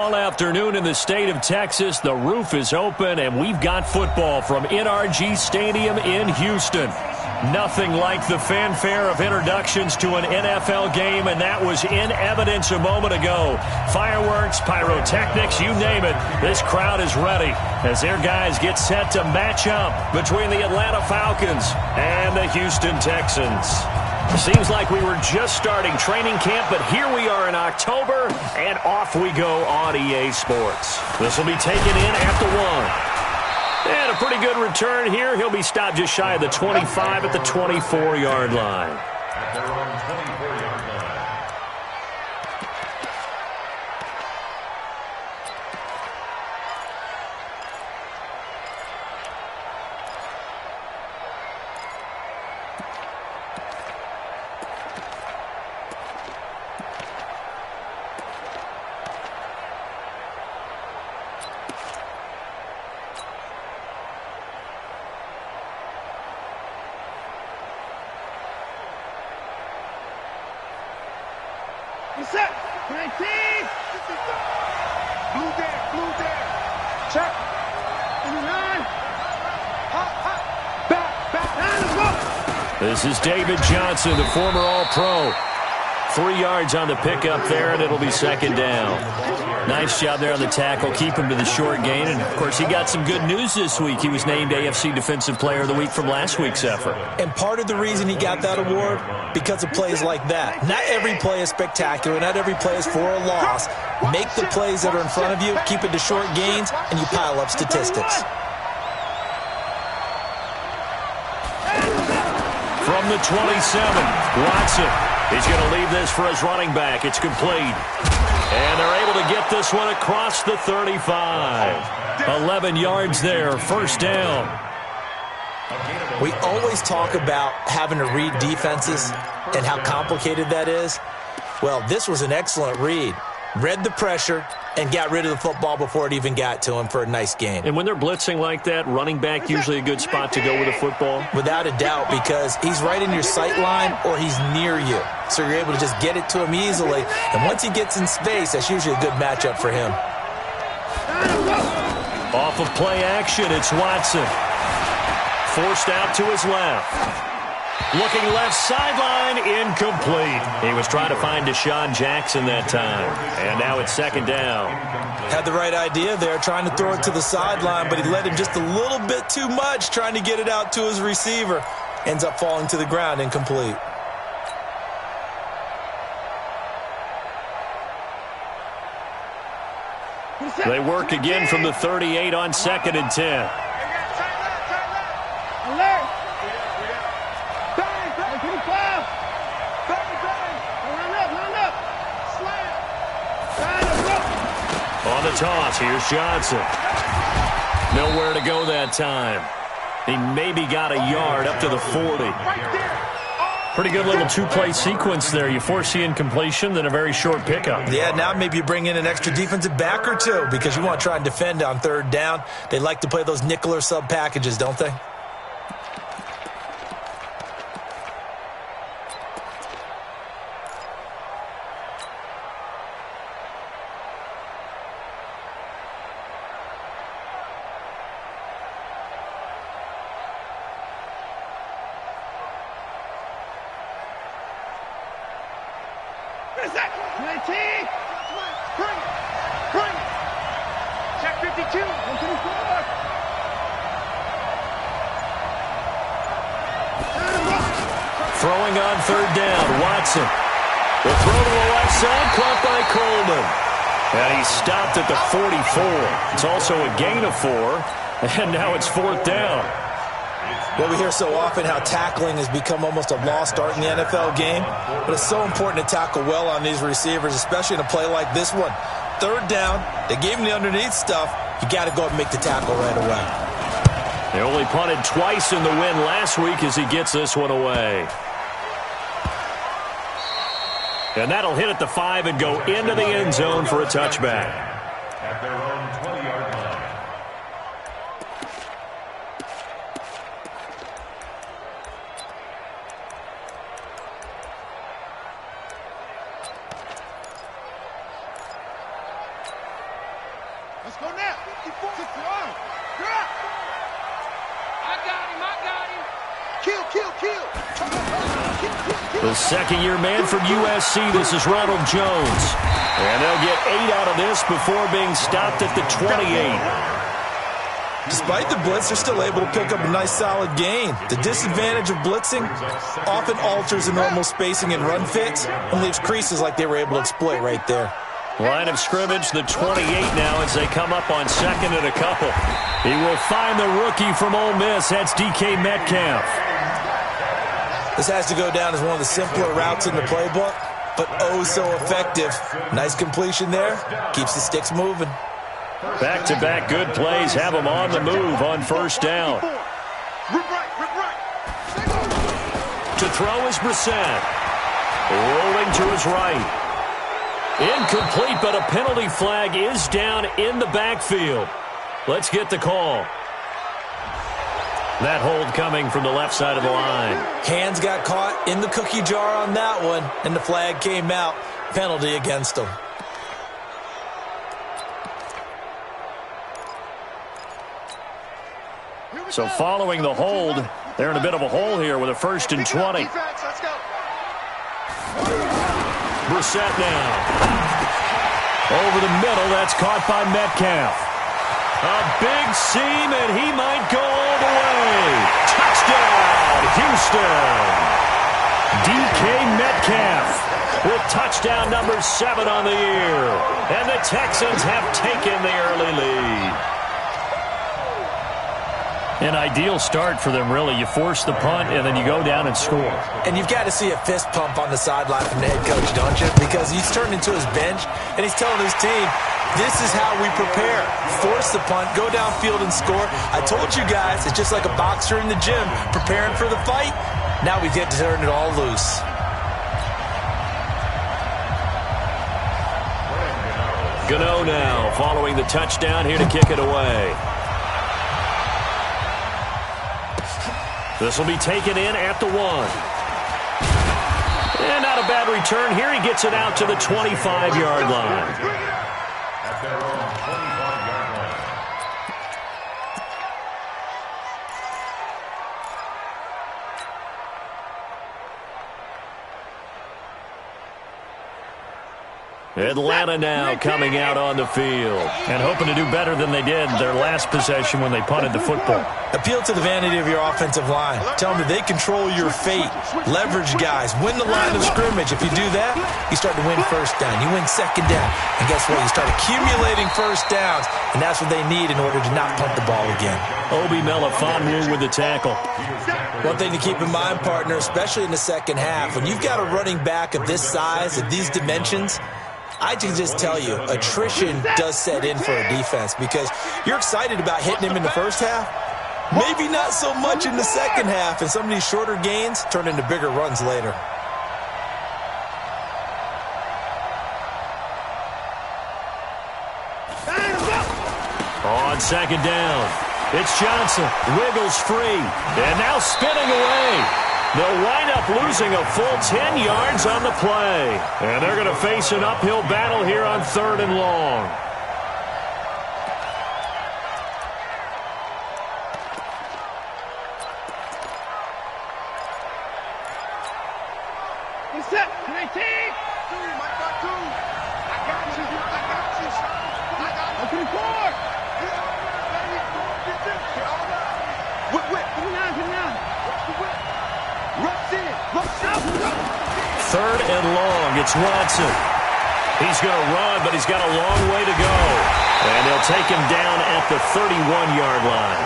All afternoon in the state of Texas, the roof is open, and we've got football from NRG Stadium in Houston. Nothing like the fanfare of introductions to an NFL game, and that was in evidence a moment ago. Fireworks, pyrotechnics, you name it. This crowd is ready as their guys get set to match up between the Atlanta Falcons and the Houston Texans. Seems like we were just starting training camp, but here we are in October, and off we go on EA Sports. This will be taken in at the 1. And a pretty good return here. He'll be stopped just shy of the 25 at the 24-yard line. At their own 24-yard line. Set. 19. Blue there. Check. 29. Back. This is David Johnson, the former All-Pro. 3 yards on the pickup there, and it'll be second down. Nice job there on the tackle. Keep him to the short gain. And, of course, he got some good news this week. He was named AFC Defensive Player of the Week from last week's effort. And part of the reason he got that award, because of plays like that. Not every play is spectacular. Not every play is for a loss. Make the plays that are in front of you, keep it to short gains, and you pile up statistics. From the 27, Watson. He's going to leave this for his running back. It's complete. And they're able to get this one across the 35. 11 yards there, first down. We always talk about having to read defenses and how complicated that is. Well, this was an excellent read. Read the pressure and got rid of the football before it even got to him for a nice gain. And when they're blitzing like that, running back usually a good spot to go with a football? Without a doubt, because he's right in your sight line or he's near you. So you're able to just get it to him easily. And once he gets in space, that's usually a good matchup for him. Off of play action, it's Watson. Forced out to his left. Looking left sideline, incomplete. He was trying to find Deshaun Jackson that time. And now it's second down. Had the right idea there, trying to throw it to the sideline, but he let him just a little bit too much, trying to get it out to his receiver. Ends up falling to the ground, incomplete. They work again from the 38 on 2nd and 10. On the toss, here's Johnson. Nowhere to go that time. He maybe got a yard up to the 40. Pretty good little two-play sequence there. You force the incompletion, then a very short pickup. Yeah, now maybe you bring in an extra defensive back or two because you want to try and defend on third down. They like to play those nickel or sub packages, don't they? Throwing on third down, Watson. The throw to the left side, caught by Coleman. And he stopped at the 44. It's also a gain of 4. And now it's fourth down. Well, we hear so often how tackling has become almost a lost art in the NFL game. But it's so important to tackle well on these receivers, especially in a play like this one. Third down, they gave him the underneath stuff. You got to go and make the tackle right away. They only punted twice in the win last week as he gets this one away. And that'll hit at the 5 and go into the end zone for a touchback. At their own 20-yard line. Let's go now. 6-1. Drop. I got him. Kill. The second-year man from USC, this is Ronald Jones. And they'll get 8 out of this before being stopped at the 28. Despite the blitz, they're still able to pick up a nice, solid gain. The disadvantage of blitzing often alters the normal spacing and run fits and leaves creases like they were able to exploit right there. Line of scrimmage, the 28 now as they come up on second and a couple. He will find the rookie from Ole Miss. That's DK Metcalf. This has to go down as one of the simpler routes in the playbook, but oh so effective. Nice completion there. Keeps the sticks moving. Back-to-back good plays have him on the move on first down. To throw is Brissett. Rolling to his right. Incomplete, but a penalty flag is down in the backfield. Let's get the call. That hold coming from the left side of the line. Hands got caught in the cookie jar on that one, and the flag came out. Penalty against them. So following the hold, they're in a bit of a hole here with a 1st and 20. Brissett now. Over the middle, that's caught by Metcalf. A big seam, and he might go all the way. Touchdown, Houston. DK Metcalf with touchdown number 7 on the year. And the Texans have taken the early lead. An ideal start for them, really. You force the punt, and then you go down and score. And you've got to see a fist pump on the sideline from the head coach, don't you? Because he's turned into his bench, and he's telling his team, this is how we prepare. Force the punt, go downfield and score. I told you guys, it's just like a boxer in the gym preparing for the fight. Now we get to turn it all loose. Gano now following the touchdown here to kick it away. This will be taken in at the 1. And not a bad return here. He gets it out to the 25-yard line. At their own 25-yard line. Atlanta now coming out on the field and hoping to do better than they did their last possession when they punted the football. Appeal to the vanity of your offensive line. Tell them that they control your fate. Leverage guys. Win the line of scrimmage. If you do that, you start to win first down. You win second down. And guess what? You start accumulating first downs, and that's what they need in order to not punt the ball again. Obi Melifonwu with the tackle. One thing to keep in mind, partner, especially in the second half, when you've got a running back of this size, of these dimensions, I can just tell you, attrition does set in for a defense because you're excited about hitting him in the first half. Maybe not so much in the second half, and some of these shorter gains turn into bigger runs later. On second down, it's Johnson. Wiggles free, and now spinning away. They'll wind up losing a full 10 yards on the play. And they're going to face an uphill battle here on 3rd and long. He's set. 19. I got you. Open the court. Whip. 59. Third and long, it's Watson. He's going to run, but he's got a long way to go. And they'll take him down at the 31-yard line.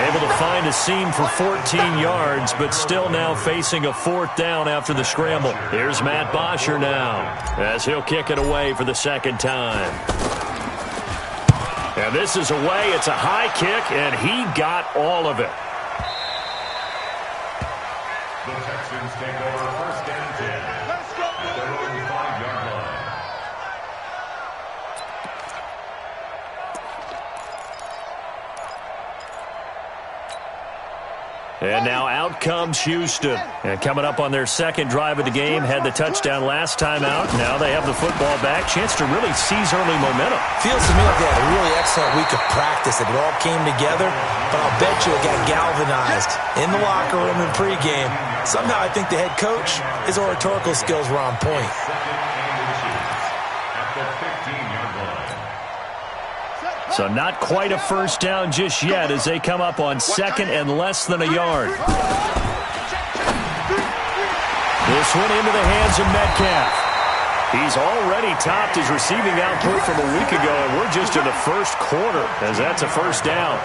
Able to find a seam for 14 yards, but still now facing a 4th down after the scramble. Here's Matt Bosher now, as he'll kick it away for the second time. And this is away. It's a high kick, and he got all of it. The Texans take over 1st and 10. At their own 5-yard line. And now out comes Houston. And coming up on their second drive of the game, had the touchdown last time out. Now they have the football back. Chance to really seize early momentum. Feels to me like they had a really excellent week of practice. It all came together, but I'll bet you it got galvanized in the locker room and pregame. Somehow I think the head coach, his oratorical skills were on point. So not quite a first down just yet as they come up on second and less than a yard. This one into the hands of Metcalf. He's already topped his receiving output from a week ago, and we're just in the first quarter as that's a first down.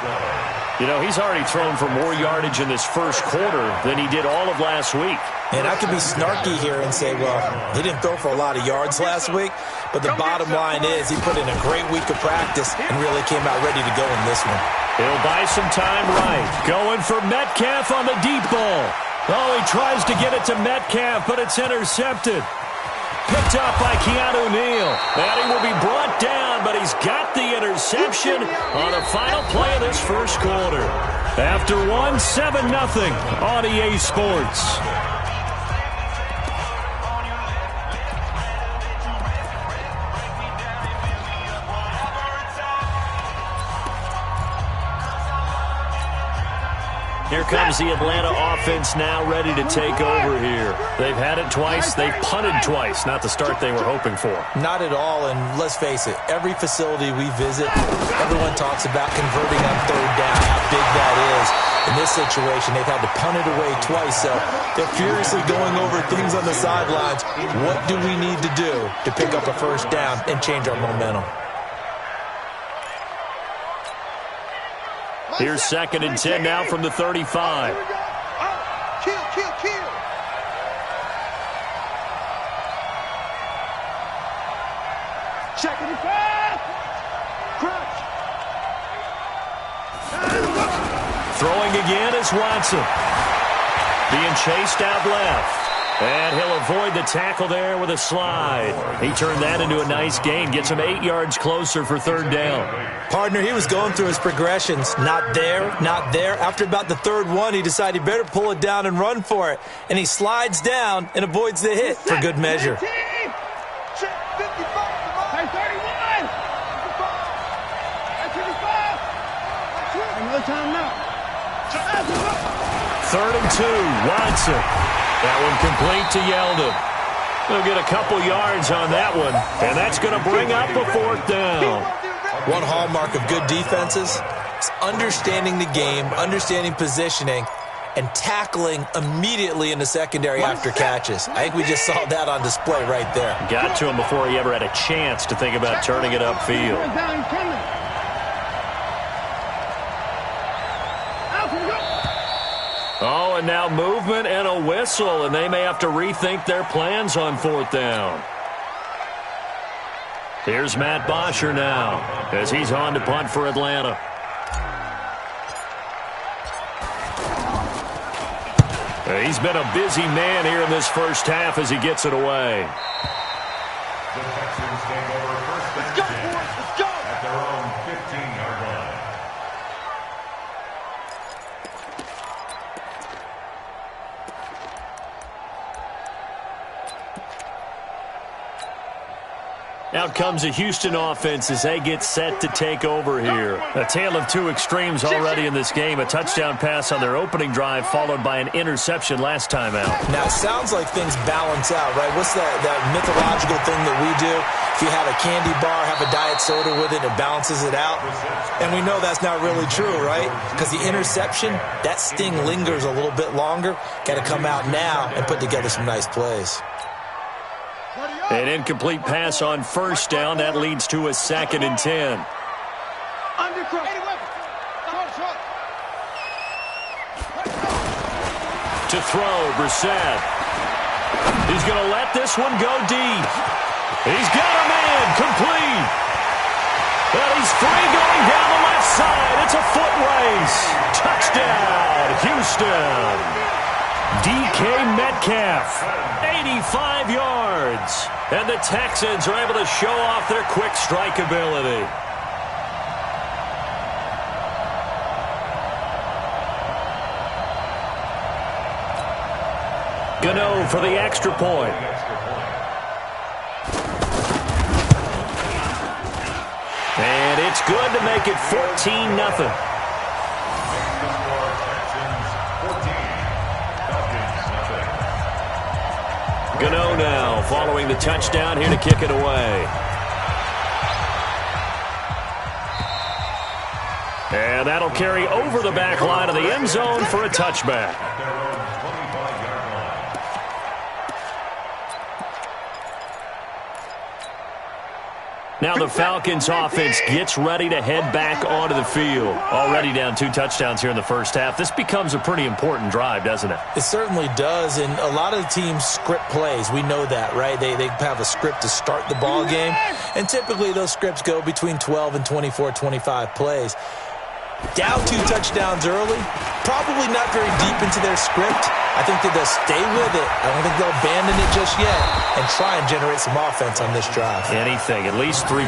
You know, he's already thrown for more yardage in this first quarter than he did all of last week. And I could be snarky here and say, well, he didn't throw for a lot of yards last week, but the bottom line is he put in a great week of practice and really came out ready to go in this one. He'll buy some time right. Going for Metcalf on the deep ball. Oh, he tries to get it to Metcalf, but it's intercepted. Picked up by Keanu Neal. And he will be brought down, but he's got the interception on the final play of this first quarter. After 7-0 on EA Sports. Here comes the Atlanta offense now ready to take over here. They've had it twice. They've punted twice. Not the start they were hoping for. Not at all, and let's face it, every facility we visit, everyone talks about converting on third down, how big that is. In this situation, they've had to punt it away twice, so they're furiously going over things on the sidelines. What do we need to do to pick up a first down and change our momentum? Here's 2nd and 10 now from the 35. Kill. Check it fast. Crunch. Throwing again is Watson. Being chased out left. And he'll avoid the tackle there with a slide. He turned that into a nice gain. Gets him 8 yards closer for third down. Partner, he was going through his progressions. Not there, not there. After about the third one, he decided he better pull it down and run for it. And he slides down and avoids the hit for good measure. Third and 2, Watson. That one complete to Yeldon. They'll get a couple yards on that one, and that's going to bring up a fourth down. One hallmark of good defenses is understanding the game, understanding positioning, and tackling immediately in the secondary after catches. I think we just saw that on display right there. Got to him before he ever had a chance to think about turning it upfield. Oh, and now movement and a whistle, and they may have to rethink their plans on fourth down. Here's Matt Bosher now as he's on to punt for Atlanta. He's been a busy man here in this first half as he gets it away. The Texans take over first and 10 at their own 15-yard line. Out comes a Houston offense as they get set to take over here. A tale of two extremes already in this game. A touchdown pass on their opening drive followed by an interception last time out. Now, it sounds like things balance out, right? What's that mythological thing that we do? If you have a candy bar, have a diet soda with it, it balances it out. And we know that's not really true, right? Because the interception, that sting lingers a little bit longer. Got to come out now and put together some nice plays. An incomplete pass on first down. That leads to a 2nd and 10. To throw, Brissett. He's going to let this one go deep. He's got a man, complete. But he's free going down the left side. It's a foot race. Touchdown, Houston. DK Metcalf, 85 yards. And the Texans are able to show off their quick strike ability. Gano for the extra point. And it's good to make it 14-0. Gano now following the touchdown here to kick it away. And that'll carry over the back line of the end zone for a touchback. Now the Falcons offense gets ready to head back onto the field. Already down 2 touchdowns here in the first half. This becomes a pretty important drive, doesn't it? It certainly does, and a lot of the teams script plays. We know that, right? They have a script to start the ball game, and typically those scripts go between 12 and 24, 25 plays. Down 2 touchdowns early, probably not very deep into their script. I think that they'll stay with it. I don't think they'll abandon it just yet and try and generate some offense on this drive. Anything, at least 3.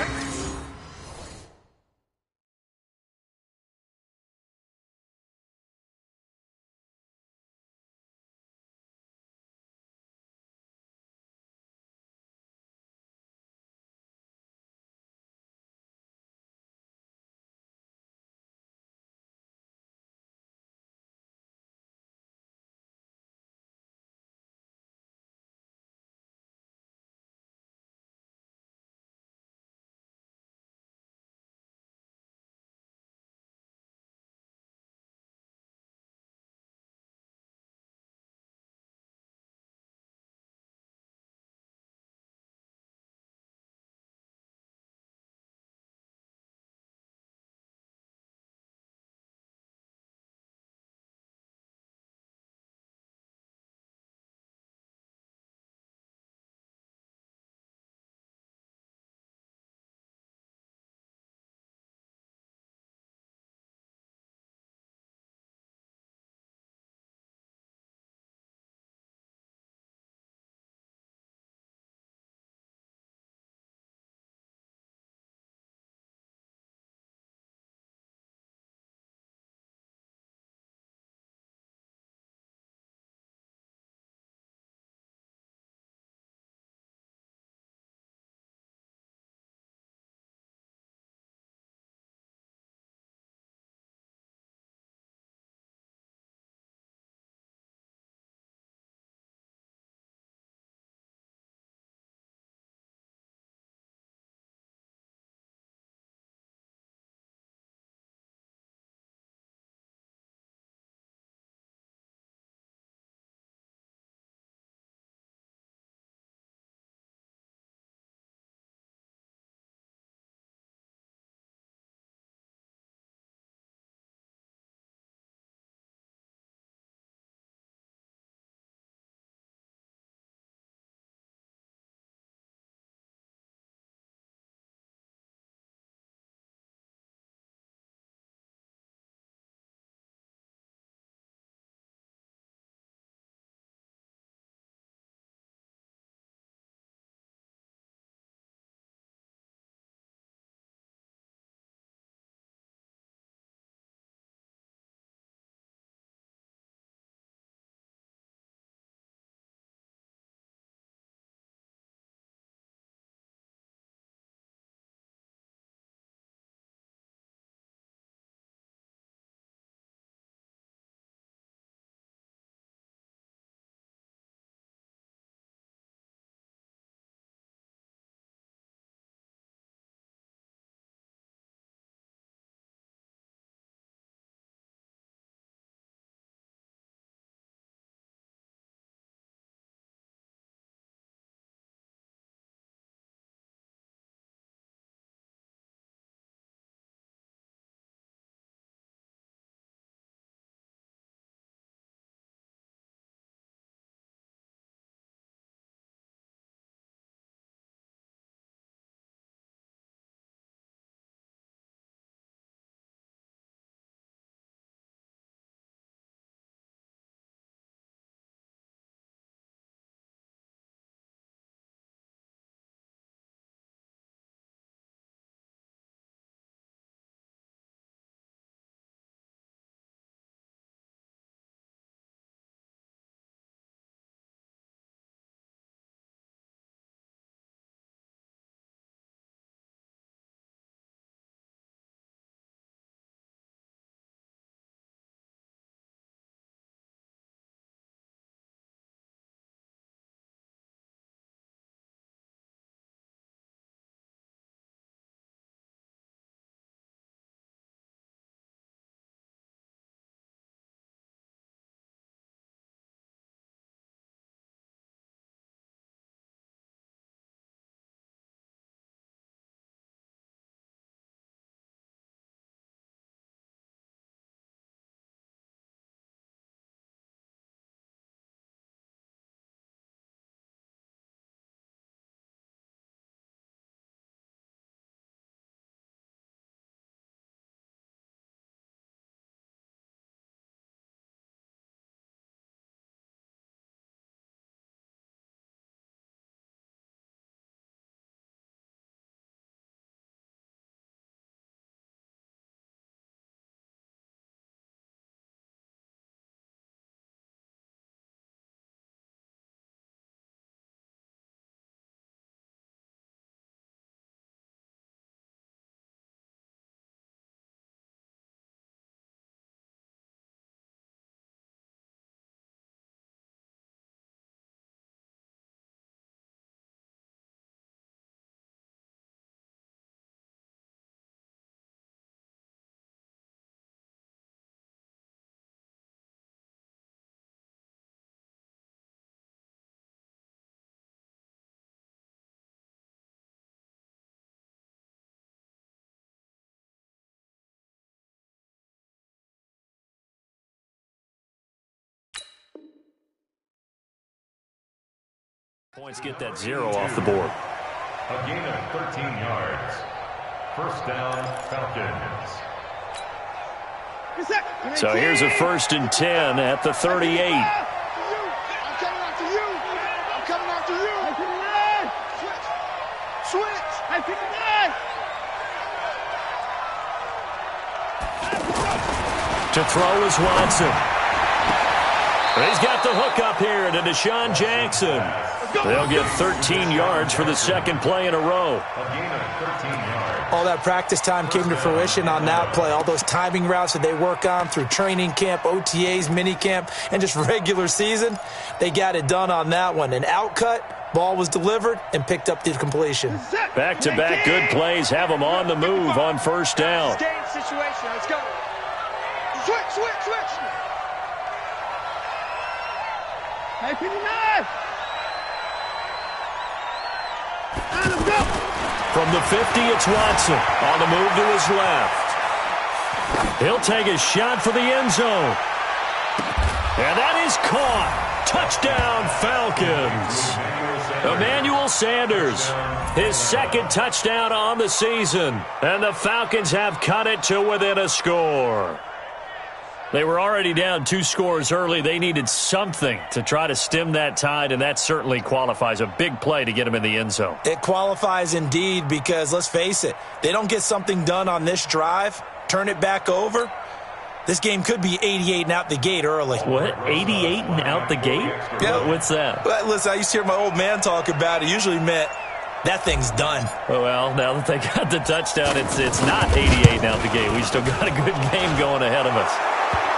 Points get that 0 off the board. A gain of 13 yards. First down, Falcons. So here's a 1st and 10 at the 38. I'm coming after you. I'm coming after you. Switch. To throw is Watson. He's got the hook up here to Deshaun Jackson. They'll get 13 yards for the 2nd play in a row. A gain of 13 yards. All that practice time came to fruition on that play. All those timing routes that they work on through training camp, OTAs, minicamp, and just regular season, they got it done on that one. An outcut, ball was delivered, and picked up the completion. Back-to-back good plays have them on the move on 1st down. Game situation. Let's go. Switch. Hey, pick him up. Let's go. From the 50, it's Watson on the move to his left. He'll take a shot for the end zone. And that is caught. Touchdown, Falcons. Emmanuel Sanders, his 2nd touchdown on the season. And the Falcons have cut it to within a score. They were already down 2 scores early. They needed something to try to stem that tide, and that certainly qualifies. A big play to get them in the end zone. It qualifies indeed because, let's face it, they don't get something done on this drive, turn it back over, this game could be 88 and out the gate early. What? 88 and out the gate? Yeah. What's that? Well, listen, I used to hear my old man talk about it. Usually meant that thing's done. Well, now that they got the touchdown, it's not 88 and out the gate. We still got a good game going ahead of us.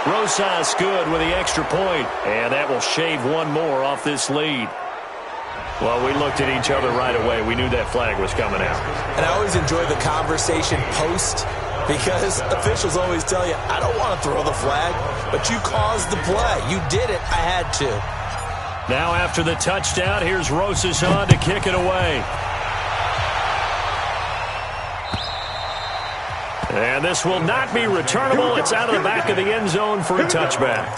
Rosas good with the extra point, and that will shave one more off this lead. Well, we looked at each other right away. We knew that flag was coming out. And I always enjoy the conversation post because officials always tell you, I don't want to throw the flag, but you caused the play. You did it. I had to. Now after the touchdown, here's Rosas on to kick it away. And this will not be returnable. It's out of the back of the end zone for a touchback.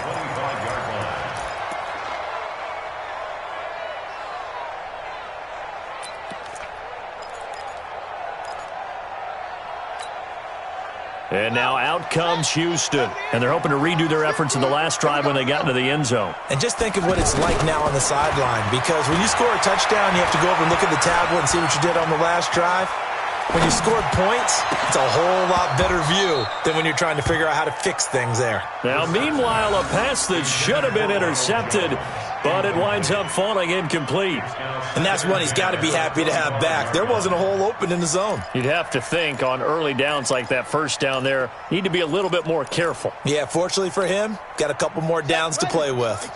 And now out comes Houston. And they're hoping to redo their efforts in the last drive when they got into the end zone. And just think of what it's like now on the sideline, because when you score a touchdown, you have to go over and look at the tablet and see what you did on the last drive. When you scored points, it's a whole lot better view than when you're trying to figure out how to fix things there. Now, meanwhile, a pass that should have been intercepted, but it winds up falling incomplete. And that's one he's got to be happy to have back. There wasn't a hole open in the zone. You'd have to think on early downs like that first down there, need to be a little bit more careful. Yeah, fortunately for him, got a couple more downs to play with.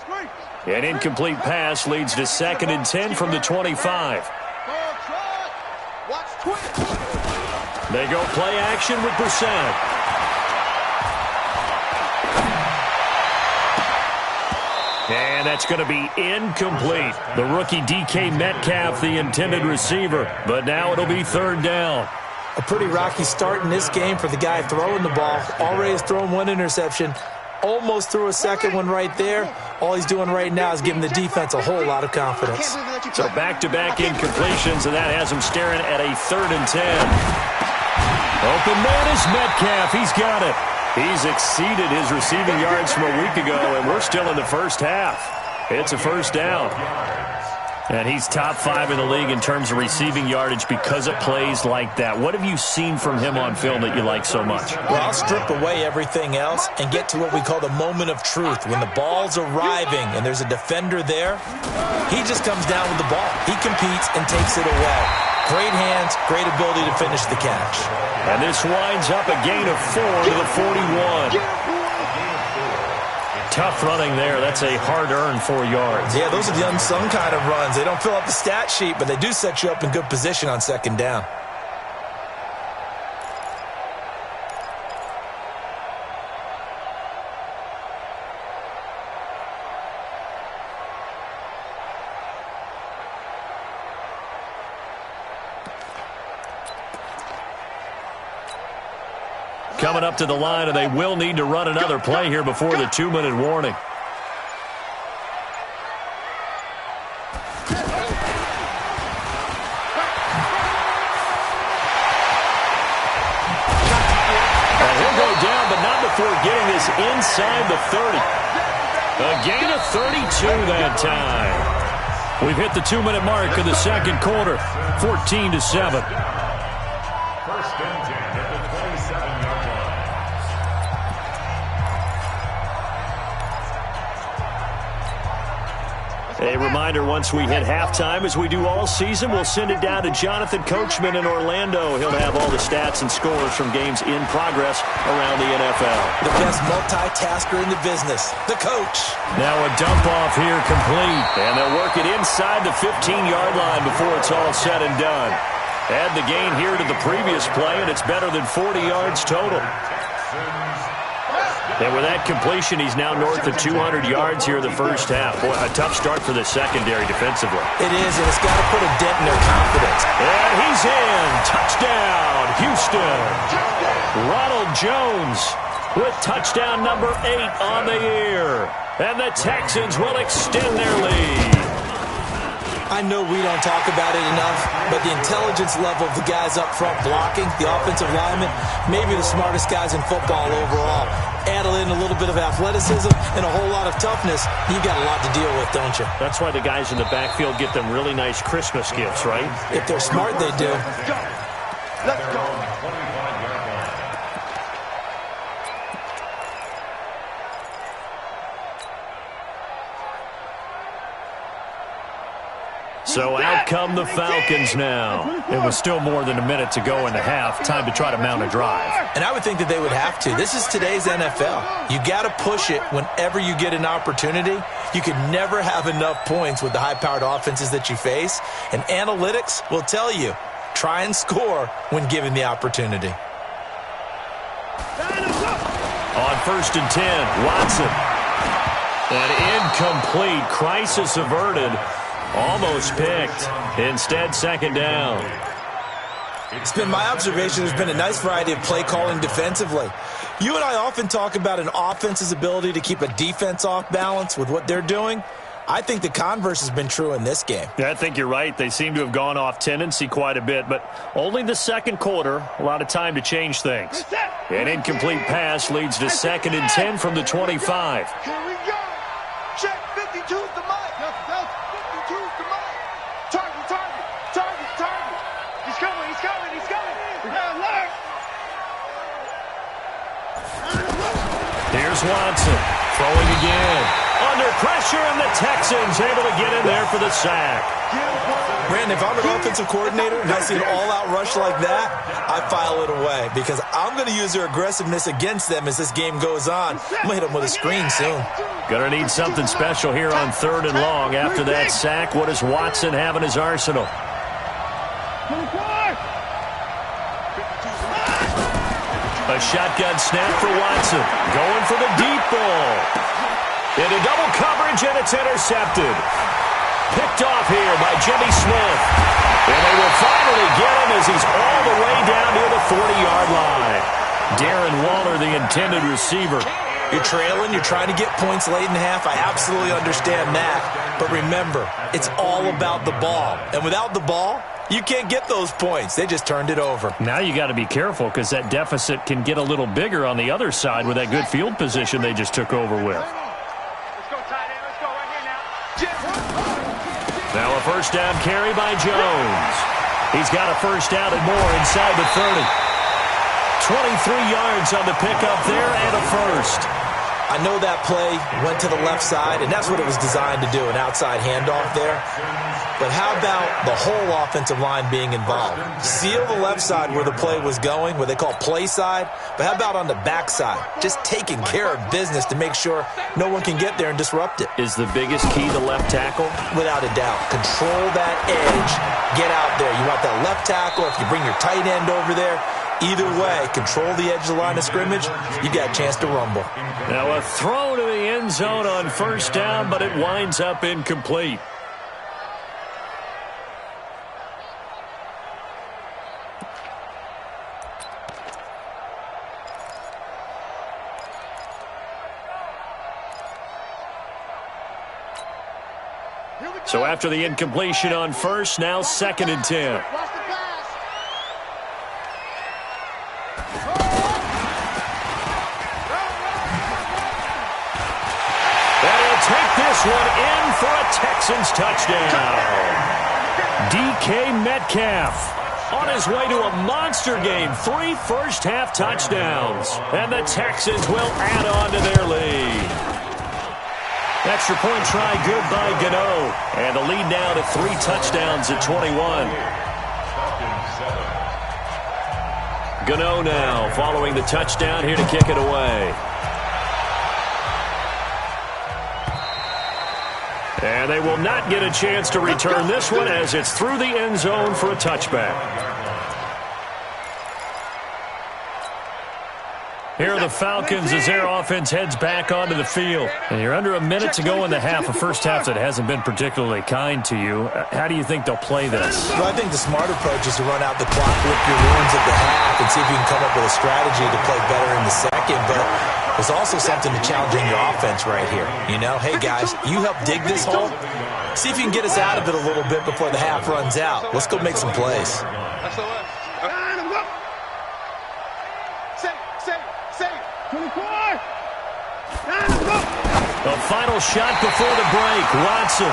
An incomplete pass leads to 2nd and 10 from the 25. They go play action with Brissett. And that's going to be incomplete. The rookie DK Metcalf, the intended receiver. But now it'll be 3rd down. A pretty rocky start in this game for the guy throwing the ball. Already has thrown 1 interception. Almost threw a 2nd one right there. All he's doing right now is giving the defense a whole lot of confidence. So back-to-back incompletions, and that has him staring at a 3rd and 10. Open man is Metcalf. He's got it. He's exceeded his receiving yards from a week ago, and we're still in the first half. It's a 1st down. And he's top 5 in the league in terms of receiving yardage because of plays like that. What have you seen from him on film that you like so much? Well, I'll strip away everything else and get to what we call the moment of truth. When the ball's arriving and there's a defender there, he just comes down with the ball. He competes and takes it away. Great hands, great ability to finish the catch. And this winds up a gain of 4 to the 41. Tough running there. That's a hard-earned 4 yards. Yeah, those are the unsung kind of runs. They don't fill up the stat sheet, but they do set you up in good position on 2nd down. Coming up to the line, and they will need to run another play here before the 2-minute warning. He'll go down, but not before getting this inside the 30. A gain of 32 that time. We've hit the 2-minute mark of the second quarter, 14-7. First and 10 at the 27-yard line. A reminder, once we hit halftime, as we do all season, we'll send it down to Jonathan Coachman in Orlando. He'll have all the stats and scores from games in progress around the NFL. The best multitasker in the business, the coach. Now a dump off here complete. And they'll work it inside the 15-yard line before it's all said and done. Add the gain here to the previous play, and it's better than 40 yards total. And with that completion, he's now north of 200 yards here in the first half. Boy, a tough start for the secondary defensively. It is, and it's got to put a dent in their confidence. And he's in. Touchdown, Houston. Ronald Jones with touchdown number 8 on the year. And the Texans will extend their lead. I know we don't talk about it enough, but the intelligence level of the guys up front blocking, the offensive linemen, maybe the smartest guys in football overall. Add in a little bit of athleticism and a whole lot of toughness, you've got a lot to deal with, don't you? That's why the guys in the backfield get them really nice Christmas gifts, right? If they're smart, they do. Let's go. So out come the Falcons now. It was still more than a minute to go in the half. Time to try to mount a drive. And I would think that they would have to. This is today's NFL. You got to push it whenever you get an opportunity. You can never have enough points with the high-powered offenses that you face. And analytics will tell you, try and score when given the opportunity. On 1st and 10, Watson. An incomplete. Crisis averted. Almost picked. Instead, second down. It's been my observation there's been a nice variety of play calling defensively. You and I often talk about an offense's ability to keep a defense off balance with what they're doing. I think the converse has been true in this game. Yeah, I think you're right. They seem to have gone off tendency quite a bit, but only the second quarter. A lot of time to change things. An incomplete pass leads to 2nd and 10 from the 25. Here we go. Check 52's the mic. 52's the mic. Target. He's coming. Here's Watson throwing again. Under pressure, and the Texans able to get in there for the sack. Brandon, if I'm an offensive coordinator and I see an all-out rush like that, I file it away because I'm going to use their aggressiveness against them as this game goes on. I'm going to hit them with a screen soon. Gonna need something special here on 3rd and long. After that sack, what does Watson have in his arsenal? A shotgun snap for Watson. Going for the deep ball. Into double coverage, and it's intercepted. Picked off here by Jimmy Smith. And they will finally get him as he's all the way down near the 40-yard line. Darren Waller, the intended receiver. You're trailing, you're trying to get points late in the half. I absolutely understand that. But remember, it's all about the ball. And without the ball, you can't get those points. They just turned it over. Now you got to be careful because that deficit can get a little bigger on the other side with that good field position they just took over with. Now a first down carry by Jones. He's got a first down and more inside the 30. 23 yards on the pickup there and a first. I know that play went to the left side, and that's what it was designed to do, an outside handoff there. But how about the whole offensive line being involved? Seal the left side where the play was going, what they call play side, but how about on the back side? Just taking care of business to make sure no one can get there and disrupt it. Is the biggest key the left tackle? Without a doubt. Control that edge. Get out there. You want that left tackle. If you bring your tight end over there, either way, control the edge of the line of scrimmage, you got a chance to rumble. Now a throw to the end zone on first down, but it winds up incomplete. So after the incompletion on first, now 2nd and 10. this one in for a Texans touchdown. DK Metcalf on his way to a monster game. 3 first-half touchdowns. And the Texans will add on to their lead. Extra point try good by Gano. And the lead now to 3 touchdowns at 21. Gano now following the touchdown here to kick it away. And they will not get a chance to return this one as it's through the end zone for a touchback. Here are the Falcons as their offense heads back onto the field. And you're under a minute to go in the half, a first half that hasn't been particularly kind to you. How do you think they'll play this? Well, I think the smart approach is to run out the clock, lick your wounds at the half, and see if you can come up with a strategy to play better in the second. But there's also something to challenging your offense right here. You know, hey, guys, you help dig this hole. See if you can get us out of it a little bit before the half runs out. Let's go make some plays. The final shot before the break, Watson.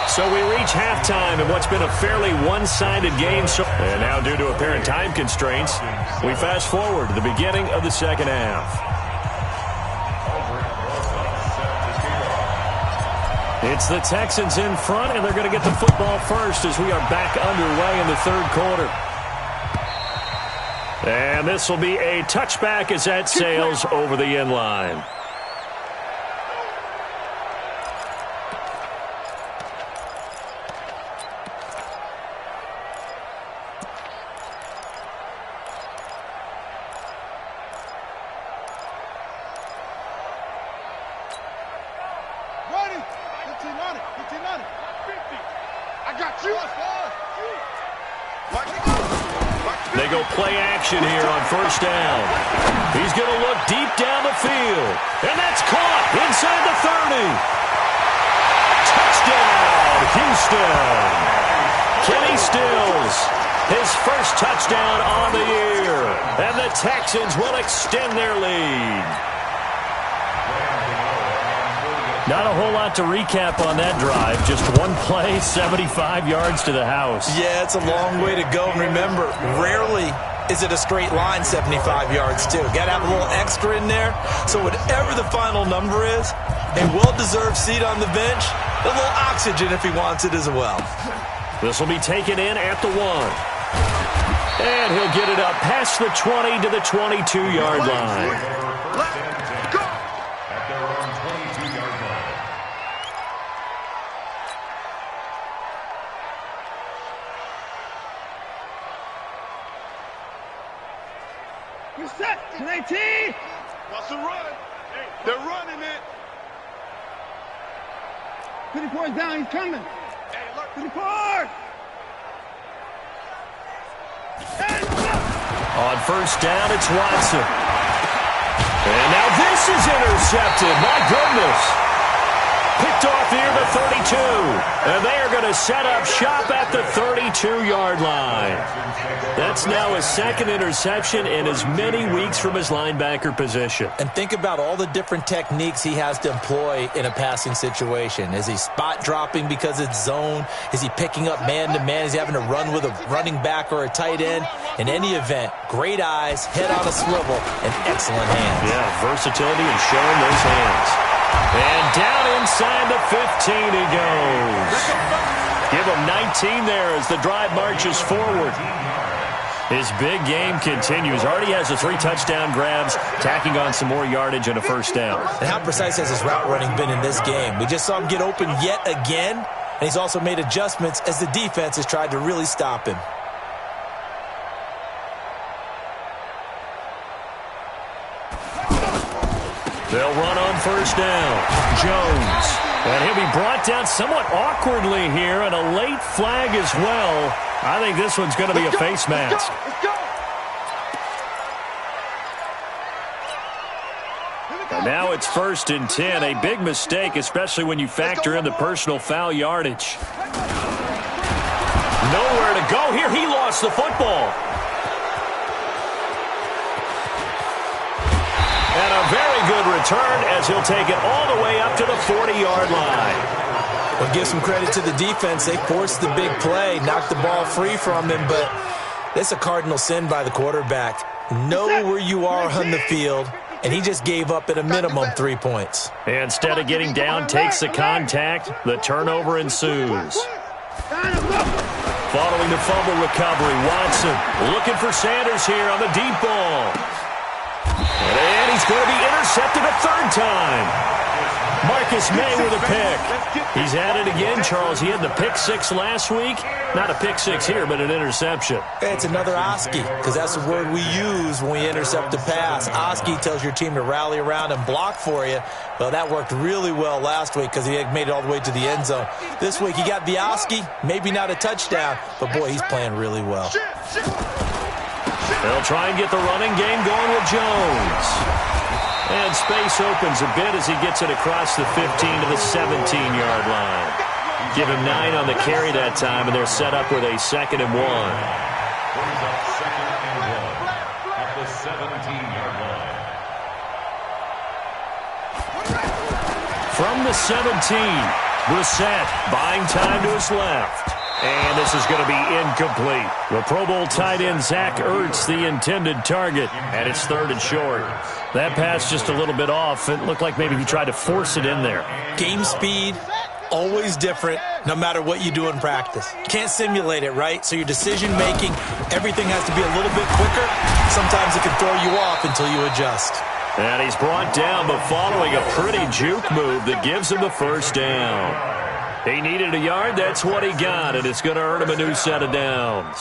So we reach halftime in what's been a fairly one-sided game. And now, due to apparent time constraints, we fast forward to the beginning of the second half. It's the Texans in front, and they're going to get the football first as we are back underway in the third quarter. And this will be a touchback as that sails over the end line. They go play action here on first down. He's going to look deep down the field. And that's caught inside the 30. Touchdown, Houston. Kenny Stills, his first touchdown on the year. And the Texans will extend their lead. Not a whole lot to recap on that drive. Just one play, 75 yards to the house. Yeah, it's a long way to go. And remember, rarely is it a straight line 75 yards, too. Got to have a little extra in there. So whatever the final number is, a well-deserved seat on the bench, a little oxygen if he wants it as well. This will be taken in at the 1. And he'll get it up past the 20 to the 22-yard line. Set, 19. What's the run? They're running it. 54 is down, he's coming. 54. On first down, it's Watson. And now this is intercepted. My goodness. Picked off near the 32. And they are going to set up shop at the 32-yard line. That's now his second interception in as many weeks from his linebacker position. And think about all the different techniques he has to employ in a passing situation. Is he spot dropping because it's zone? Is he picking up man-to-man? Is he having to run with a running back or a tight end? In any event, great eyes, head on a swivel, and excellent hands. Yeah, versatility and showing those hands. And down inside the 15 he goes. Give him 19 there as the drive marches forward. His big game continues. Already has the 3 touchdown grabs, tacking on some more yardage and a first down. And how precise has his route running been in this game? We just saw him get open yet again, and he's also made adjustments as the defense has tried to really stop him. They'll run on first down. Jones. And he'll be brought down somewhat awkwardly here, and a late flag as well. I think this one's going to be a face mask. And now it's 1st and 10. A big mistake, especially when you factor in the personal foul yardage. Nowhere to go here. He lost the football. And a very good return as he'll take it all the way up to the 40-yard line. Well, give some credit to the defense. They forced the big play, knocked the ball free from him, but that's a cardinal sin by the quarterback. Know where you are on the field, and he just gave up at a minimum 3 points. Instead of getting down, takes the contact. The turnover ensues. Following the fumble recovery, Watson looking for Sanders here on the deep ball. And he's going to be intercepted a third time. Marcus May with a pick. He's at it again, Charles. He had the pick six last week. Not a pick six here, but an interception. It's another Oski, because that's the word we use when we intercept a pass. Oski tells your team to rally around and block for you. Well, that worked really well last week because he had made it all the way to the end zone. This week he got the Oski, maybe not a touchdown, but boy, he's playing really well. They'll try and get the running game going with Jones. And space opens a bit as he gets it across the 15 to the 17-yard line. Give him 9 on the carry that time, and they're set up with a 2nd and 1. Brings up 2nd and 1 at the 17-yard line. From the 17, Brissett buying time to his left. And this is going to be incomplete. The Pro Bowl tight end Zach Ertz, the intended target, and it's 3rd and short. That pass just a little bit off. It looked like maybe he tried to force it in there. Game speed, always different, no matter what you do in practice. You can't simulate it, right? So your decision-making, everything has to be a little bit quicker. Sometimes it can throw you off until you adjust. And he's brought down, but following a pretty juke move that gives him the first down. He needed a yard. That's what he got, and it's going to earn him a new set of downs.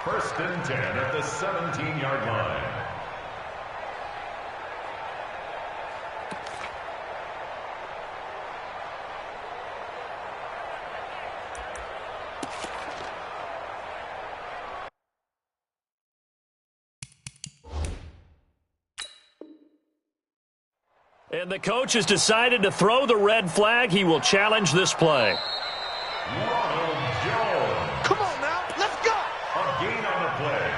1st and 10 at the 17-yard line. And the coach has decided to throw the red flag. He will challenge this play. Ronald Jones. Come on now, let's go. A gain on the play.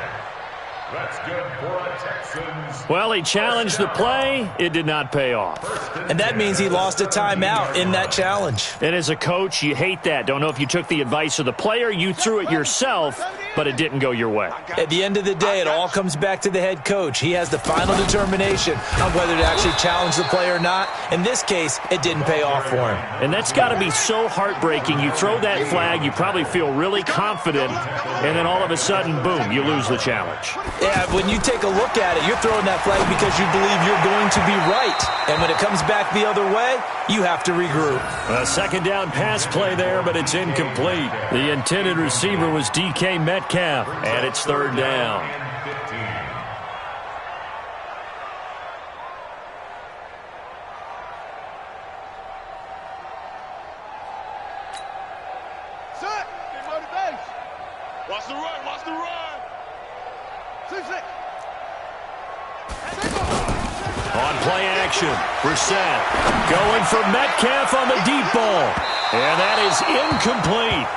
That's good for a Texans. Well, he challenged the play. It did not pay off. And that means he lost a timeout in that challenge. And as a coach, you hate that. Don't know if you took the advice of the player, you threw it yourself, but it didn't go your way. At the end of the day, it all comes back to the head coach. He has the final determination on whether to actually challenge the play or not. In this case, it didn't pay off for him. And that's got to be so heartbreaking. You throw that flag, you probably feel really confident, and then all of a sudden, boom, you lose the challenge. Yeah, when you take a look at it, you're throwing that flag because you believe you're going to be right. And when it comes back the other way, you have to regroup. A 2nd down pass play there, but it's incomplete. The intended receiver was DK Metcalf, and it's 3rd down. Set. Get motivation. Watch the run. Watch the run. 6-6. On play action, Brissett going for Metcalf on the deep ball. And that is incomplete.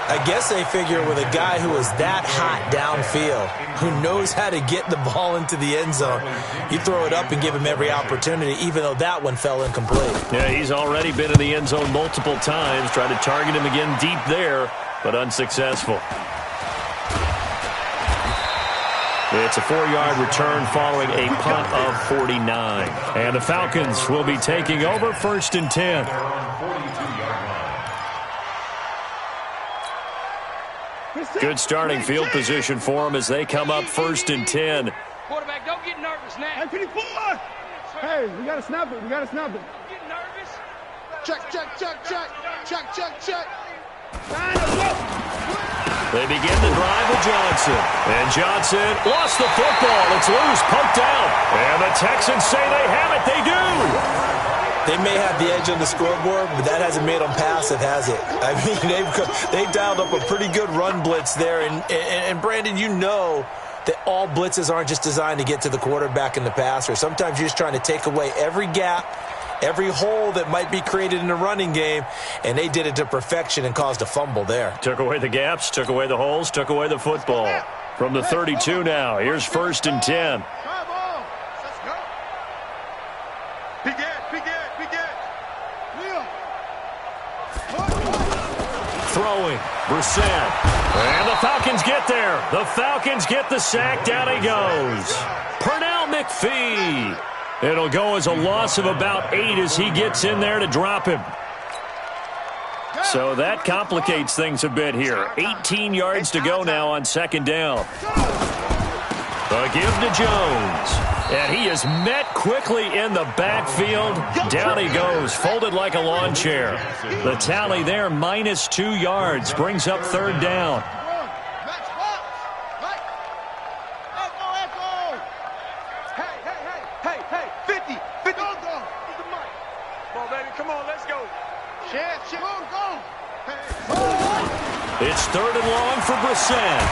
I guess they figure with a guy who is that hot downfield, who knows how to get the ball into the end zone, you throw it up and give him every opportunity, even though that one fell incomplete. Yeah, he's already been in the end zone multiple times. Tried to target him again deep there, but unsuccessful. It's a 4-yard return following a punt of 49. And the Falcons will be taking over 1st and 10. Good starting field position for them as they come up 1st and 10. Quarterback, don't get nervous now. Hey, 54. Hey, we got to snap it. We got to snap it. Don't get nervous. Check, check, check, check. Check, check, check. They begin the drive with Johnson. And Johnson lost the football. It's loose, poked out. And the Texans say they have it. They do. They may have the edge on the scoreboard, but that hasn't made them passive, has it? I mean, they've dialed up a pretty good run blitz there. And Brandon, you know that all blitzes aren't just designed to get to the quarterback and the passer. Sometimes you're just trying to take away every gap, every hole that might be created in the running game, and they did it to perfection and caused a fumble there. Took away the gaps, took away the holes, took away the football. From the 32 now, here's 1st and 10. throwing. Brissett. And the Falcons get there. The Falcons get the sack. Down he goes. Pernell McPhee. It'll go as a loss of about 8 as he gets in there to drop him. So that complicates things a bit here. 18 yards to go now on second down. A give to Jones. And he is met quickly in the backfield. Down he goes, folded like a lawn chair. The tally there, -2 yards, brings up third down. Hey, 50. Come on, baby, come on, let's go. Go. It's third and long for Brissett.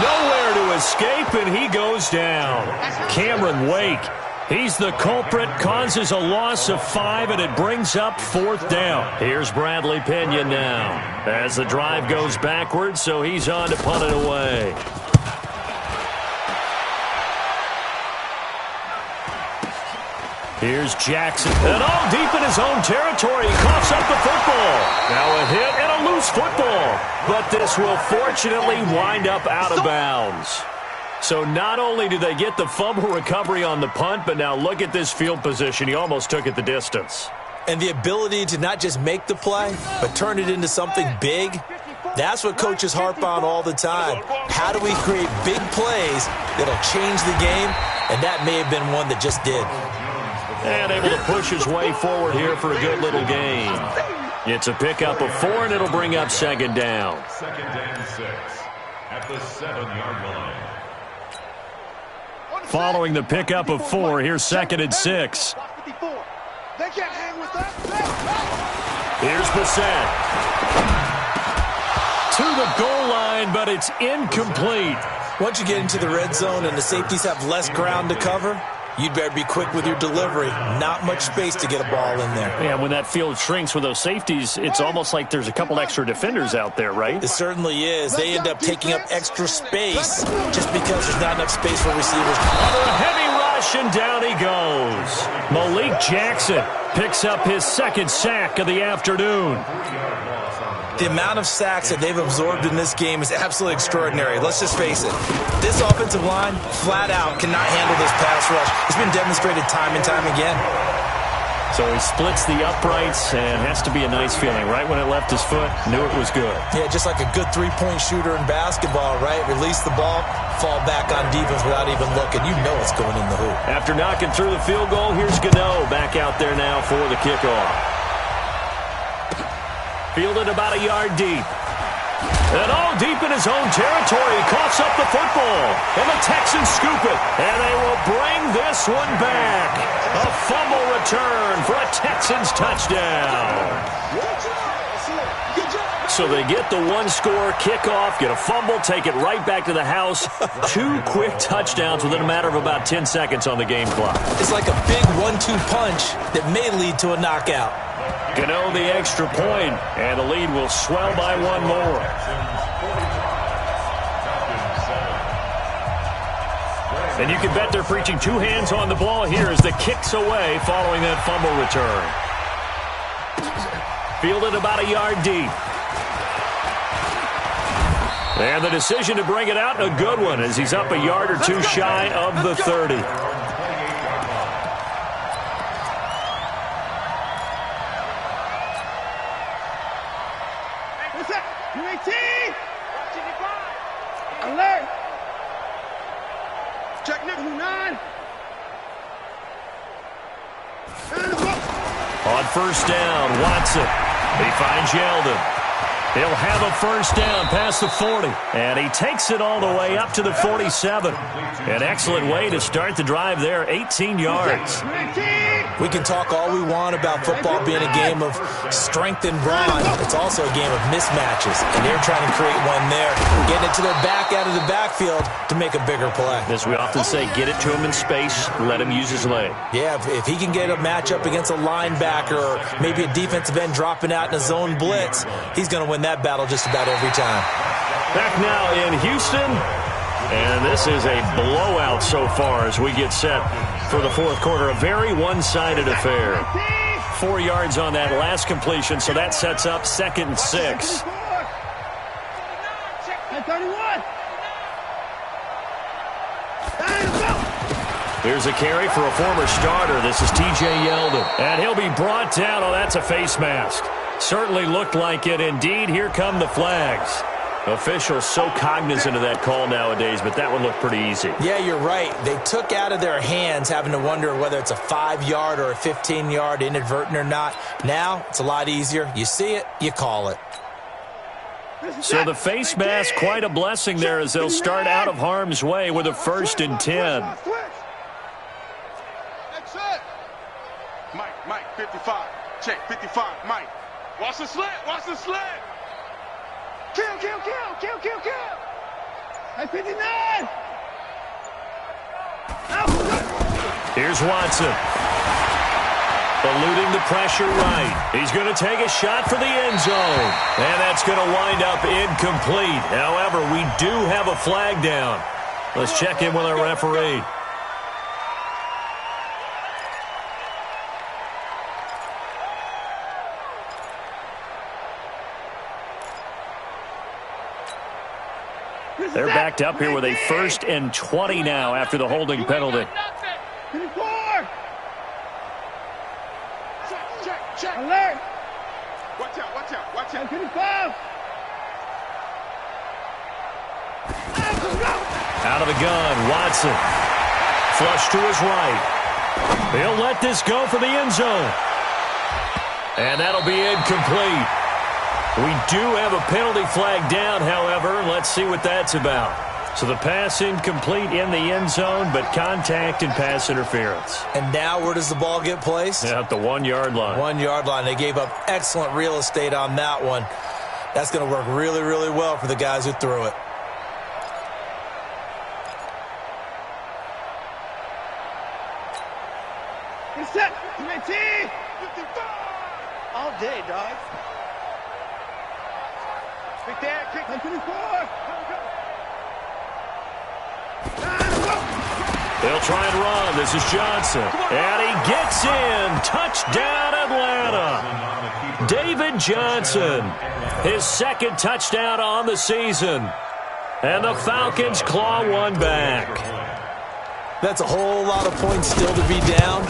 Nowhere to escape, and he goes down. Cameron Wake, he's the culprit, causes a loss of 5, and it brings up fourth down. Here's Bradley Pinion now as the drive goes backwards, so he's on to punt it away. Here's Jackson. And all deep in his own territory. He coughs up the football. Now a hit and a loose football. But this will fortunately wind up out of bounds. So not only do they get the fumble recovery on the punt, but now look at this field position. He almost took it the distance. And the ability to not just make the play, but turn it into something big, that's what coaches harp on all the time. How do we create big plays that'll change the game? And that may have been one that just did. And able to push his way forward here for a good little gain. It's a pickup of 4, and it'll bring up second down. Second and 6 at the 7-yard line. Following the pickup of 4, here's second and 6. They can't hang with that. Here's Brissett. To the goal line, but it's incomplete. Once you get into the red zone and the safeties have less ground to cover, you'd better be quick with your delivery. Not much space to get a ball in there. Yeah, when that field shrinks with those safeties, it's almost like there's a couple extra defenders out there, right? It certainly is. They end up taking up extra space just because there's not enough space for receivers. Under a heavy rush, and down he goes. Malik Jackson picks up his second sack of the afternoon. The amount of sacks that they've absorbed in this game is absolutely extraordinary. Let's just face it. This offensive line, flat out, cannot handle this pass rush. It's been demonstrated time and time again. So he splits the uprights, and has to be a nice feeling. Right when it left his foot, knew it was good. Yeah, just like a good three-point shooter in basketball, right? Release the ball, fall back on defense without even looking. You know it's going in the hoop. After knocking through the field goal, here's Gano back out there now for the kickoff. Fielded about a yard deep. And all deep in his own territory. He coughs up the football. And the Texans scoop it. And they will bring this one back. A fumble return for a Texans touchdown. So they get the one-score kickoff, get a fumble, take it right back to the house. 2 quick touchdowns within a matter of about 10 seconds on the game clock. It's like a big 1-2 punch that may lead to a knockout. Gano the extra point, and the lead will swell by 1 more. And you can bet they're preaching 2 hands on the ball here as the kick's away following that fumble return. Fielded about a yard deep. And the decision to bring it out, a good one, as he's up a yard or 2 shy of the 30. Alert! Check number 9. On first down, Watson. He finds Yeldon. He'll have a first down past the 40. And he takes it all the way up to the 47. An excellent way to start the drive there, 18 yards. We can talk all we want about football being a game of strength and brawn. It's also a game of mismatches, and they're trying to create one there, getting it to their back out of the backfield to make a bigger play. As we often say, get it to him in space, let him use his leg. Yeah, if he can get a matchup against a linebacker or maybe a defensive end dropping out in a zone blitz, he's going to win that battle just about every time. Back now in Houston. And this is a blowout so far as we get set for the fourth quarter. A very one-sided affair. 4 yards on that last completion, so that sets up 2nd and 6. Here's a carry for a former starter. This is T.J. Yeldon. And he'll be brought down. Oh, that's a face mask. Certainly looked like it. Indeed, here come the flags. Officials so cognizant of that call nowadays, but that would look pretty easy. Yeah, you're right. They took out of their hands having to wonder whether it's a 5-yard or a 15-yard inadvertent or not. Now, it's a lot easier. You see it, you call it. So the face mask, quite a blessing there as they'll start out of harm's way with a 1st and 10. Mike, 55. Check, 55. Mike. Watch the slant. Watch the slant. Kill. At 59. Here's Watson. Eluding the pressure right. He's going to take a shot for the end zone. And that's going to wind up incomplete. However, we do have a flag down. Let's check in with our referee. They're backed up here with a 1st and 20 now after the holding penalty. 24. Check. Alert. Watch out. 25. Out of the gun, Watson. Flush to his right. He'll let this go for the end zone. And that'll be incomplete. We do have a penalty flag down, however. Let's see what that's about. So the pass incomplete in the end zone, but contact and pass interference. And now where does the ball get placed? At the 1-yard line. 1-yard line. They gave up excellent real estate on that one. That's going to work really, really well for the guys who threw it. Set. 19. All day, dog. Big Dan, kick. 24. They'll try and run. This is Johnson. And he gets in. Touchdown, Atlanta. David Johnson. His 2nd touchdown on the season. And the Falcons claw one back. That's a whole lot of points still to be down.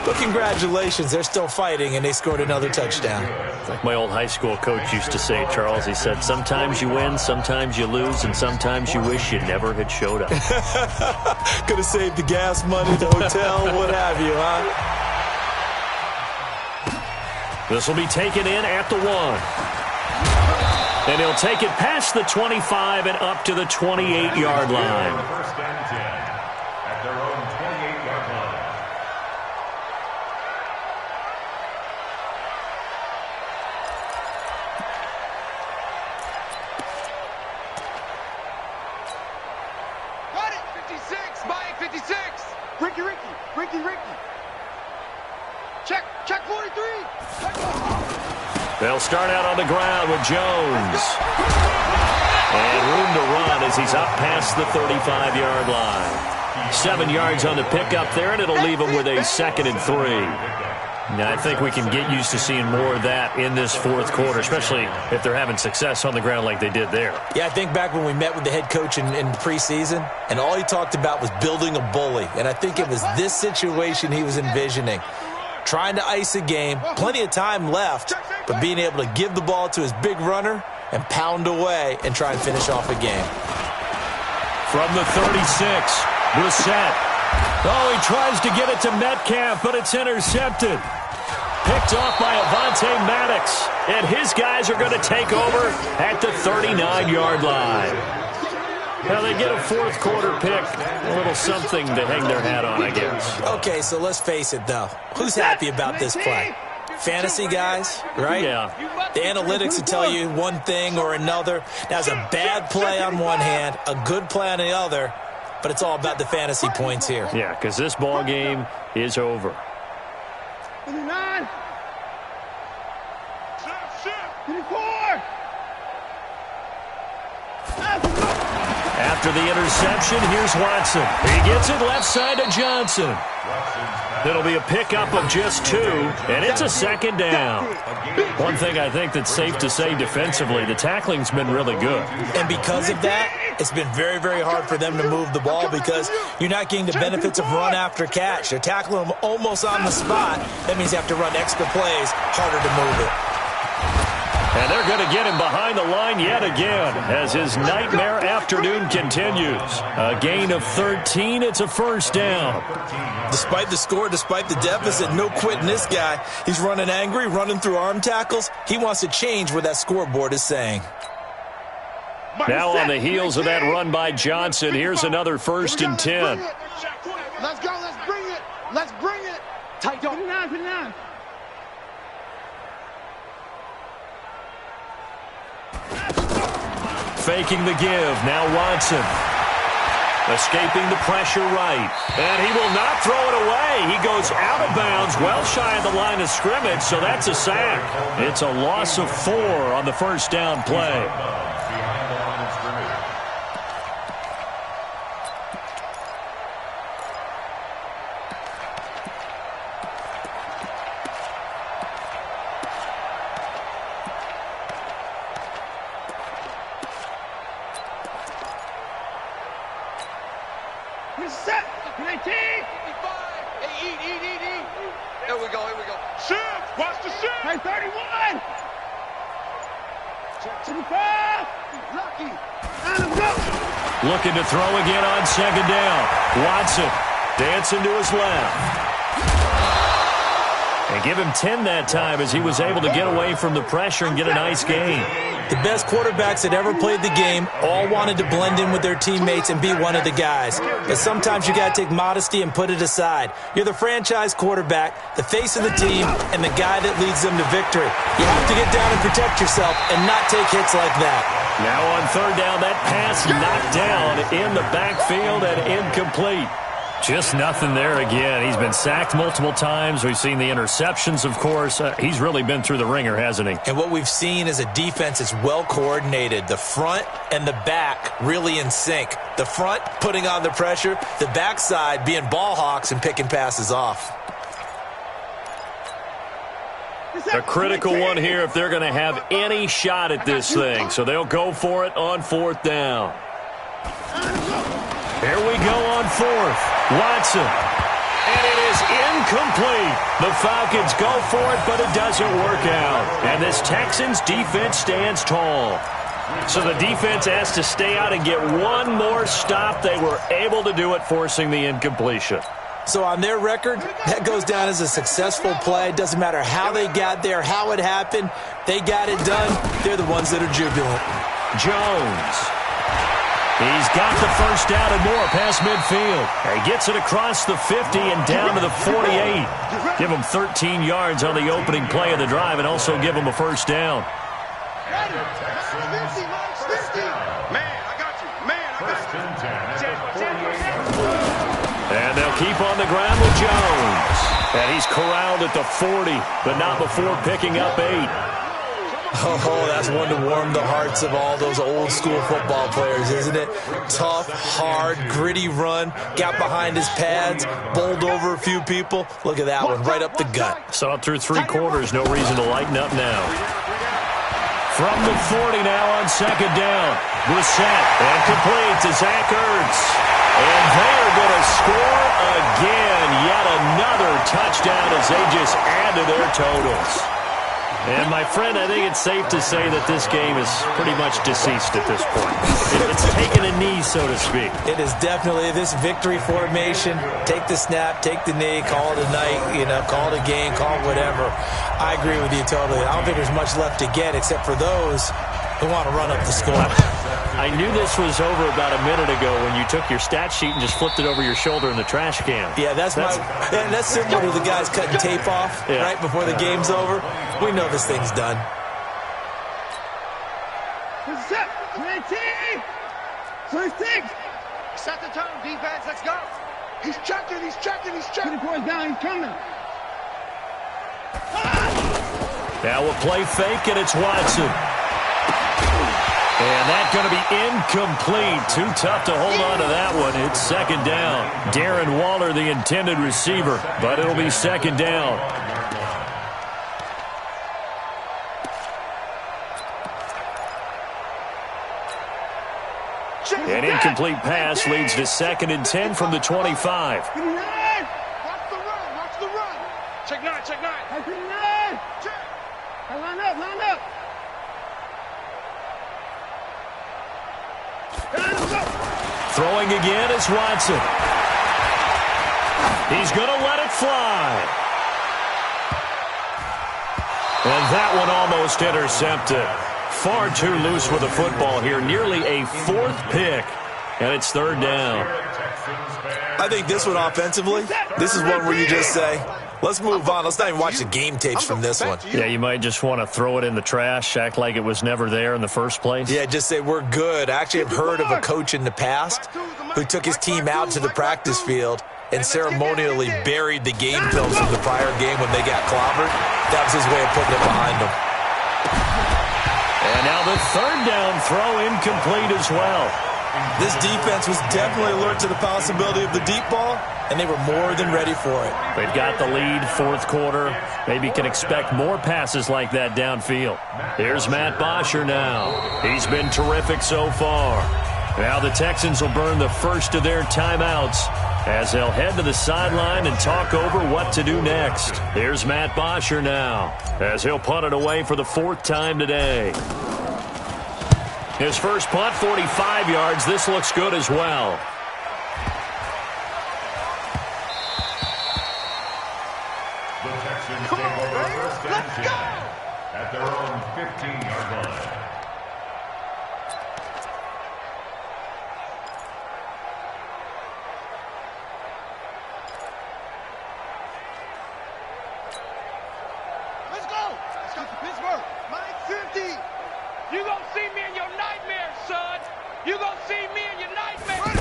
But congratulations, they're still fighting, and they scored another touchdown. Like my old high school coach used to say, Charles, he said, sometimes you win, sometimes you lose, and sometimes you wish you never had showed up. Could have saved the gas money, the hotel, what have you, huh? This will be taken in at the 1. And he'll take it past the 25 and up to the 28-yard line. 1st and 10 at their own 28-yard line. Got it. 56. Mike, 56. Ricky. Check 43. They'll start out on the ground with Jones. And room to run as he's up past the 35-yard line. 7 yards on the pickup there, and it'll leave him with a 2nd and 3. Now, I think we can get used to seeing more of that in this 4th quarter, especially if they're having success on the ground like they did there. Yeah, I think back when we met with the head coach in preseason, and all he talked about was building a bully. And I think it was this situation he was envisioning. Trying to ice a game, plenty of time left, but being able to give the ball to his big runner and pound away and try and finish off a game. From the 36, Brissett. Oh, he tries to get it to Metcalf, but it's intercepted. Picked off by Avonte Maddox. And his guys are going to take over at the 39-yard line. Well, they get a 4th quarter pick. A little something to hang their hat on, I guess. Okay, so let's face it, though. Who's happy about this play? Fantasy guys, right? Yeah. The analytics will tell you one thing or another. That's a bad play on one hand, a good play on the other, but it's all about the fantasy points here. Yeah, because this ball game is over. 29. 24. After the interception, here's Watson. He gets it left side to Johnson. It'll be a pickup of just 2, and it's a second down. One thing I think that's safe to say defensively, the tackling's been really good. And because of that, it's been very, very hard for them to move the ball because you're not getting the benefits of run after catch. They're tackling them almost on the spot. That means you have to run extra plays, harder to move it. And they're going to get him behind the line yet again as his nightmare afternoon continues. A gain of 13. It's a first down. Despite the score, despite the deficit, no quitting this guy. He's running angry, running through arm tackles. He wants to change what that scoreboard is saying. Now on the heels of that run by Johnson, here's another 1st and 10. Let's go. Let's bring it. Let's bring it. Tight down. Put it down. Faking the give. Now Watson. Escaping the pressure right. And he will not throw it away. He goes out of bounds, well shy of the line of scrimmage, so that's a sack. It's a loss of 4 on the first down play. Behind the line of scrimmage. Set. 19. 55. Hey, eat. Here we go. Shift. Watch the shift. Hey, 31. 75. Lucky. And let's go. Looking to throw again on second down. Watson dancing to his left. And give him 10 that time as he was able to get away from the pressure and get a nice gain. The best quarterbacks that ever played the game all wanted to blend in with their teammates and be one of the guys. But sometimes you got to take modesty and put it aside. You're the franchise quarterback, the face of the team, and the guy that leads them to victory. You have to get down and protect yourself and not take hits like that. Now on third down, that pass knocked down in the backfield and incomplete. Just nothing there again. He's been sacked multiple times. We've seen the interceptions, of course. He's really been through the ringer, hasn't he? And what we've seen is a defense that's well coordinated. The front and the back really in sync. The front putting on the pressure. The backside being ball hawks and picking passes off. A critical one here if they're going to have any shot at this thing. So they'll go for it on 4th down. Here we go on 4th. Watson. And it is incomplete. The Falcons go for it, but it doesn't work out. And this Texans defense stands tall. So the defense has to stay out and get one more stop. They were able to do it, forcing the incompletion. So on their record, that goes down as a successful play. Doesn't matter how they got there, how it happened. They got it done. They're the ones that are jubilant. Jones. He's got the first down and more past midfield. He gets it across the 50 and down to the 48. Give him 13 yards on the opening play of the drive and also give him a first down. Man, I got you. And they'll keep on the ground with Jones. And he's corralled at the 40, but not before picking up 8. Oh, that's one to warm the hearts of all those old school football players, isn't it? Tough, hard, gritty run, got behind his pads, bowled over a few people. Look at that one, right up the gut. Saw it through 3 quarters, no reason to lighten up now. From the 40 now on second down. Brissett, and complete to Zach Ertz. And they're going to score again. Yet another touchdown as they just add to their totals. And, my friend, I think it's safe to say that this game is pretty much deceased at this point. It's taken a knee, so to speak. It is definitely this victory formation. Take the snap, take the knee, call it a night, call it a game, call it whatever. I agree with you totally. I don't think there's much left to get except for those who want to run up the score. I knew this was over about a minute ago when you took your stat sheet and just flipped it over your shoulder in the trash can. Yeah, that's similar to the guys cutting tape off right before the game's over. We know this thing's done. Set. 19. 26. Set the tone, defense. Let's go. He's checking. Put the boys down. He's coming. Now a play fake, and it's Watson. And that's going to be incomplete. Too tough to hold on to that one. It's second down. Darren Waller, the intended receiver, but it'll be second down. An incomplete pass leads to 2nd and 10 from the 25. Watch the run. Watch the run. Check 9, check 9. Watch the run. Check. Line up, line up. Throwing again is Watson. He's going to let it fly. And that one almost intercepted. Far too loose with the football here. Nearly a 4th pick. And it's 3rd down. I think this one offensively, this is one where you just say, let's move on. Let's not even watch the game tapes from this one. Yeah, you might just want to throw it in the trash, act like it was never there in the first place. Yeah, just say we're good. Actually, I've heard of a coach in the past who took his team out to the practice field and ceremonially buried the game films from the prior game when they got clobbered. That was his way of putting it behind them. And now the 3rd down throw incomplete as well. This defense was definitely alert to the possibility of the deep ball, and they were more than ready for it. They've got the lead, 4th quarter. Maybe can expect more passes like that downfield. Here's Matt Bosher now. He's been terrific so far. Now the Texans will burn the first of their timeouts as they'll head to the sideline and talk over what to do next. Here's Matt Bosher now as he'll punt it away for the 4th time today. His first punt, 45 yards. This looks good as well. The Texans take over first and 10 at their own 15-yard line. Let's go. Let's go to Pittsburgh. Mike 50. You gonna see me in your nightmares, son. You gonna see me in your nightmares.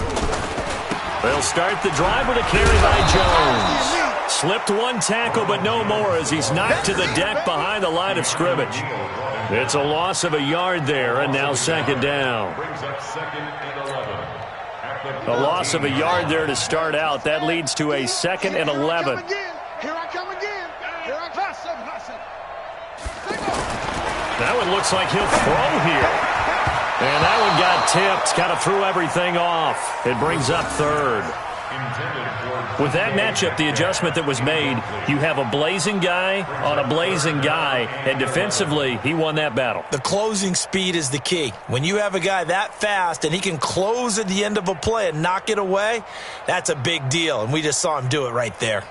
They'll start the drive with a carry by Jones. Slipped one tackle, but no more as he's knocked to the deck behind the line of scrimmage. It's a loss of a yard there, and now 2nd down. Brings up 2nd and 11. A loss of a yard there to start out. That leads to a 2nd and 11. Here I come again. Here I come. That one looks like he'll throw here. And that one got tipped, kind of threw everything off. It brings up 3rd. With that matchup, the adjustment that was made, you have a blazing guy on a blazing guy, and defensively, he won that battle. The closing speed is the key. When you have a guy that fast and he can close at the end of a play and knock it away, that's a big deal, and we just saw him do it right there.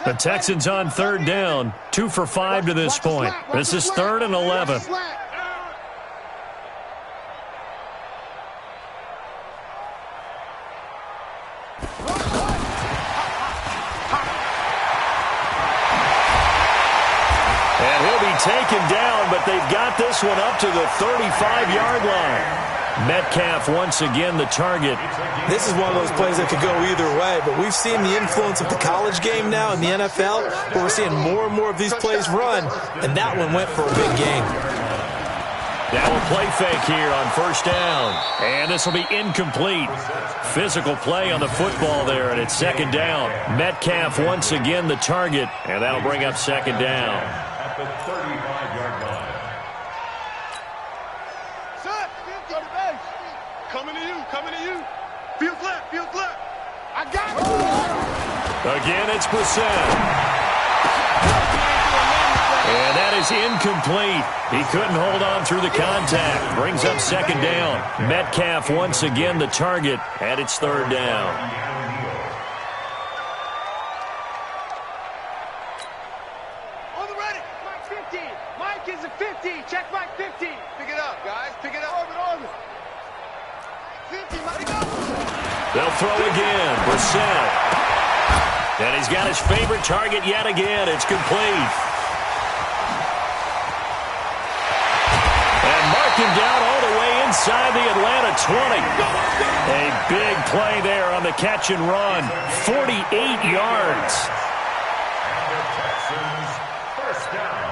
The Texans on 3rd down, 2 for 5 to this point. This is 3rd and 11. And he'll be taken down, but they've got this one up to the 35-yard line. Metcalf once again the target. This is one of those plays that could go either way, but we've seen the influence of the college game now in the NFL, where we're seeing more and more of these plays run, and that one went for a big gain. Now a play fake here on 1st down, and this will be incomplete. Physical play on the football there, and it's 2nd down. Metcalf once again the target, and that'll bring up 2nd down. At the 35-yard line. Coming to you. Field left. I got it. Again, it's Brissett. And that is incomplete. He couldn't hold on through the contact. Brings up 2nd down. Metcalf once again the target, and it's 3rd down. On the ready. Mike 50. Mike is a 50. Check Mike 50. Pick it up, guys. Pick it up. Orbit. 50, Mike. They'll throw again. Brissett. And he's got his favorite target yet again. It's complete. And marked him down all the way inside the Atlanta 20. A big play there on the catch and run. 48 yards. And the Texans first down.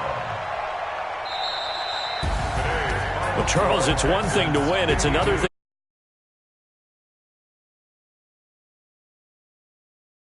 Well, Charles, it's one thing to win. It's another thing.